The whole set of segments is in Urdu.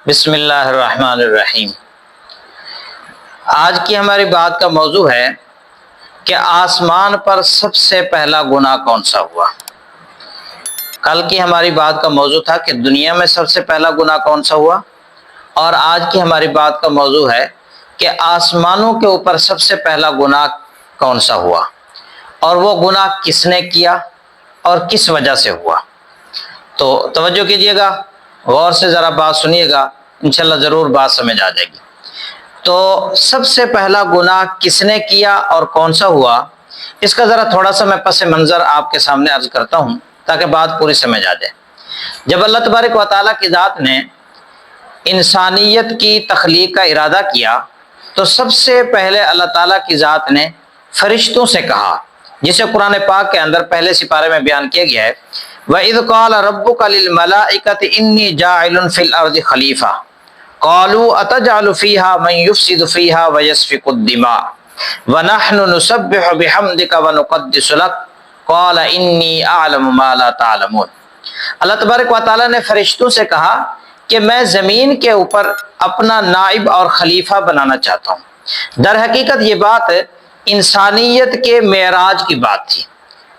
بسم اللہ الرحمن الرحیم۔ آج کی ہماری بات کا موضوع ہے کہ آسمان پر سب سے پہلا گناہ کون سا ہوا۔ کل کی ہماری بات کا موضوع تھا کہ دنیا میں سب سے پہلا گناہ کون سا ہوا، اور آج کی ہماری بات کا موضوع ہے کہ آسمانوں کے اوپر سب سے پہلا گناہ کون سا ہوا، اور وہ گناہ کس نے کیا اور کس وجہ سے ہوا۔ تو توجہ کیجیے گا، غور سے ذرا بات سنیے گا، انشاءاللہ ضرور بات سمجھ آ جائے گی۔ تو سب سے پہلا گناہ کس نے کیا اور کون سا ہوا، اس کا ذرا تھوڑا سا میں پس منظر آپ کے سامنے عرض کرتا ہوں تاکہ بات پوری سمجھ آ جائے۔ جب اللہ تبارک و تعالیٰ کی ذات نے انسانیت کی تخلیق کا ارادہ کیا تو سب سے پہلے اللہ تعالیٰ کی ذات نے فرشتوں سے کہا، جسے قرآن پاک کے اندر پہلے سپارے میں بیان کیا گیا ہے، وَإِذْ قَالَ رَبُّكَ لِلْمَلَائِكَةِ إِنِّي جَاعِلٌ فِي الْأَرْضِ خَلِيفَةً قَالُوا أَتَجْعَلُ فِيهَا مَن يُفْسِدُ فِيهَا وَيَسْفِكُ الدِّمَاءَ وَنَحْنُ نُسَبِّحُ بِحَمْدِكَ وَنُقَدِّسُ لَكَ قَالَ إِنِّي أَعْلَمُ مَا لَا تَعْلَمُونَ۔ اللہ تبارک و تعالیٰ نے فرشتوں سے کہا کہ میں زمین کے اوپر اپنا نائب اور خلیفہ بنانا چاہتا ہوں۔ در حقیقت یہ بات انسانیت کے معراج کی بات تھی،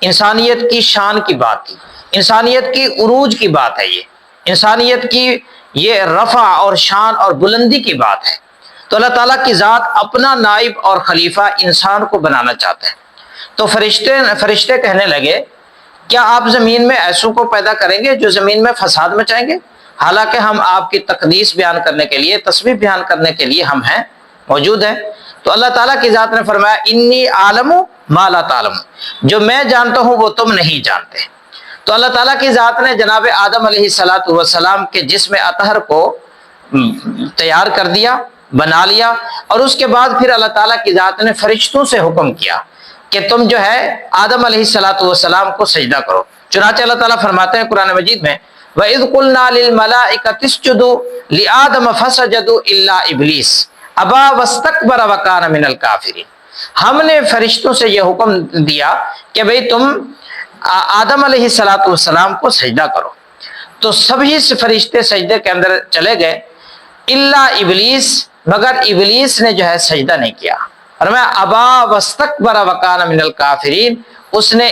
انسانیت کی شان کی بات تھی، انسانیت کی عروج کی بات ہے، یہ انسانیت کی یہ رفع اور شان اور بلندی کی بات ہے۔ تو اللہ تعالیٰ کی ذات اپنا نائب اور خلیفہ انسان کو بنانا چاہتے ہیں۔ تو فرشتے کہنے لگے، کیا آپ زمین میں ایسوں کو پیدا کریں گے جو زمین میں فساد مچائیں گے؟ حالانکہ ہم آپ کی تقدیس بیان کرنے کے لیے، تسبیح بیان کرنے کے لیے ہم ہیں، موجود ہیں۔ تو اللہ تعالیٰ کی ذات نے فرمایا، انی عالم ما لا تعلمون، جو میں جانتا ہوں وہ تم نہیں جانتے۔ تو اللہ تعالیٰ کی ذات نے جناب آدم علیہ السلام کے جسم اطہر کو تیار کر دیا، بنا لیا، اور اس کے بعد پھر اللہ تعالیٰ کی ذات نے فرشتوں سے حکم کیا کہ تم جو ہے آدم علیہ السلام کو سجدہ کرو۔ چنانچہ اللہ تعالیٰ فرماتے ہیں قرآن مجید میں، وَإِذْ قُلْنَا لِلْمَلَائِكَةِ اسْجُدُوا لِآدَمَ فَسَجَدُوا إِلَّا إِبْلِيسَ أَبَىٰ وَاسْتَكْبَرَ وَكَانَ مِنَ الْكَافِرِينَ۔ ہم نے فرشتوں سے یہ حکم دیا کہ بھئی تم آدم علیہ السلام کو سجدہ کرو، تو سبھی فرشتے سجدے کے اندر چلے گئے، الا ابلیس، مگر ابلیس نے جو ہے سجدہ نہیں کیا، اور میں ابا واستکبر وکان من الکافرین، اس نے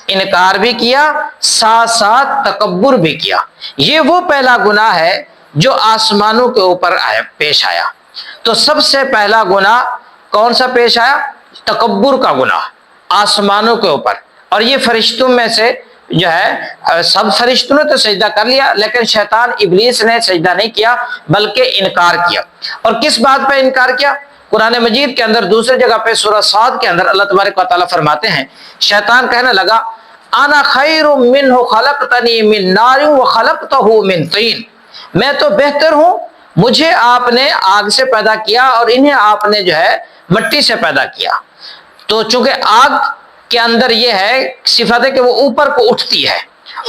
انکار بھی کیا، ساتھ ساتھ تکبر بھی کیا۔ یہ وہ پہلا گناہ ہے جو آسمانوں کے اوپر پیش آیا۔ تو سب سے پہلا گناہ کون سا پیش آیا؟ تکبر کا گناہ آسمانوں کے اوپر۔ اور یہ فرشتوں میں سے جو ہے سب فرشتوں نے تو سجدہ کر لیا، لیکن شیطان ابلیس نے سجدہ نہیں کیا بلکہ انکار کیا۔ اور کس بات پہ انکار کیا؟ قرآن مجید کے اندر دوسری جگہ پہ سورہ صاد کے اندر اللہ تبارک و تعالیٰ فرماتے ہیں، شیطان کہنے لگا، انا خیر منہ خلقتنی من نار وخلقتہ من طین، میں تو بہتر ہوں، مجھے آپ نے آگ سے پیدا کیا اور انہیں آپ نے جو ہے مٹی سے پیدا کیا۔ تو چونکہ آگ کے اندر یہ ہے صفت ہے کہ وہ اوپر کو اٹھتی ہے،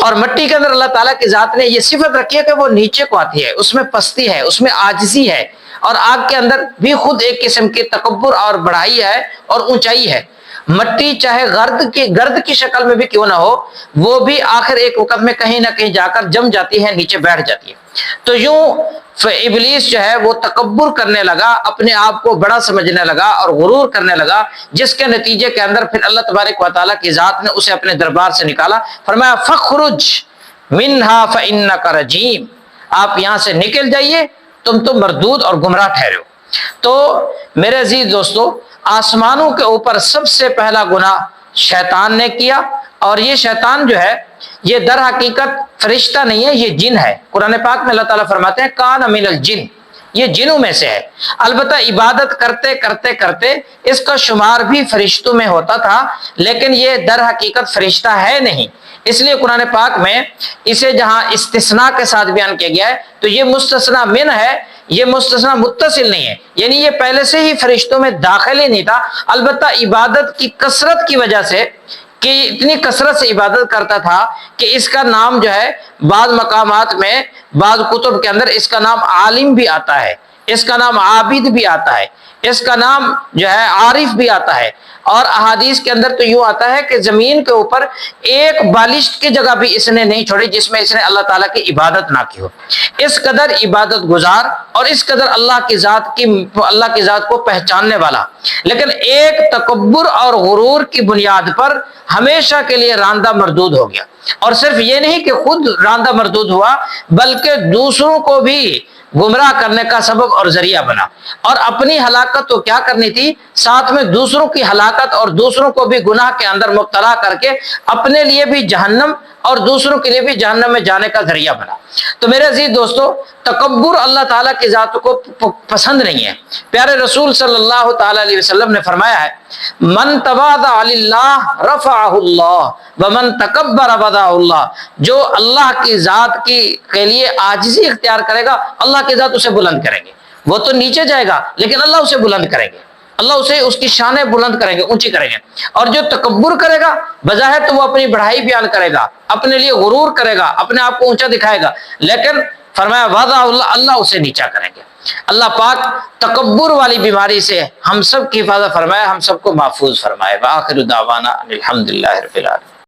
اور مٹی کے اندر اللہ تعالیٰ کی ذات نے یہ صفت رکھی ہے کہ وہ نیچے کو آتی ہے، اس میں پستی ہے، اس میں عاجزی ہے، اور آگ کے اندر بھی خود ایک قسم کی تکبر اور بڑائی ہے اور اونچائی ہے۔ مٹی چاہے گرد کی شکل میں بھی کیوں نہ ہو، وہ بھی آخر ایک وقت میں کہیں نہ کہیں جا کر جم جاتی ہے، نیچے بیٹھ جاتی ہے۔ تو یوں ابلیس جو ہے وہ تکبر کرنے لگا، اپنے آپ کو بڑا سمجھنے لگا اور غرور کرنے لگا، جس کے نتیجے کے اندر پھر اللہ تبارک و تعالیٰ کی ذات نے اسے اپنے دربار سے نکالا، فرمایا فَخْرُجْ مِنْهَا فَإِنَّكَ رَجِيمٌ، آپ یہاں سے نکل جائیے، تم تو مردود اور گمراہ ٹھہرے ہو۔ تو میرے عزیز دوستو، آسمانوں کے اوپر سب سے پہلا گناہ شیطان نے کیا، اور یہ شیطان جو ہے یہ در حقیقت فرشتہ نہیں ہے، یہ جن ہے۔ قرآن پاک میں اللہ تعالیٰ فرماتے ہیں کان من الجن، یہ جنوں میں سے ہے۔ البتہ عبادت کرتے کرتے کرتے اس کا شمار بھی فرشتوں میں ہوتا تھا، لیکن یہ در حقیقت فرشتہ ہے نہیں، اس لیے قرآن پاک میں اسے جہاں استثناء کے ساتھ بیان کیا گیا ہے تو یہ مستثنیٰ من ہے، یہ مستثنیٰ متصل نہیں ہے، یعنی یہ پہلے سے ہی فرشتوں میں داخل ہی نہیں تھا۔ البتہ عبادت کی کثرت کی وجہ سے، کہ اتنی کثرت سے عبادت کرتا تھا کہ اس کا نام جو ہے بعض مقامات میں بعض کتب کے اندر اس کا نام عالم بھی آتا ہے، اس کا نام عابد بھی آتا ہے، اس کا نام جو ہے عارف بھی آتا ہے، اور احادیث کے اندر تو یوں آتا ہے کہ زمین کے اوپر ایک بالشت کی جگہ بھی اس نے نہیں چھوڑی جس میں اس نے اللہ تعالیٰ کی عبادت نہ کی ہو۔ اس قدر عبادت گزار اور اس قدر اللہ کی ذات کو پہچاننے والا، لیکن ایک تکبر اور غرور کی بنیاد پر ہمیشہ کے لیے راندہ مردود ہو گیا، اور صرف یہ نہیں کہ خود راندہ مردود ہوا بلکہ دوسروں کو بھی گمراہ کرنے کا سبب اور ذریعہ بنا، اور اپنی ہلاکت تو کیا کرنی تھی، ساتھ میں دوسروں کی ہلاکت اور دوسروں کو بھی گناہ کے اندر مبتلا کر کے اپنے لیے بھی جہنم اور دوسروں کے لیے بھی جہنم میں جانے کا ذریعہ بنا۔ تو میرے عزیز دوستو، تکبر اللہ تعالیٰ کی ذات کو پسند نہیں ہے۔ پیارے رسول صلی اللہ تعالیٰ علیہ وسلم نے فرمایا ہے، من تواضع للہ رفعہ اللہ ومن تکبر وضعہ اللہ، جو اللہ کی ذات کے لیے عاجزی اختیار کرے گا اللہ کی ذات اسے بلند کریں گے۔ وہ تو نیچے جائے گا لیکن اللہ اسے بلند کریں گے، اللہ اسے اس کی شانیں بلند کریں گے، اونچی کریں گے۔ اور جو تکبر کرے گا بظاہر تو وہ اپنی بڑائی بیان کرے گا، اپنے لیے غرور کرے گا، اپنے آپ کو اونچا دکھائے گا، لیکن فرمایا وعدہ اللہ اسے نیچا کریں گے۔ اللہ پاک تکبر والی بیماری سے ہم سب کی حفاظت فرمائے، ہم سب کو محفوظ فرمائے۔ وآخر دعوانا الحمدللہ رب العالمین۔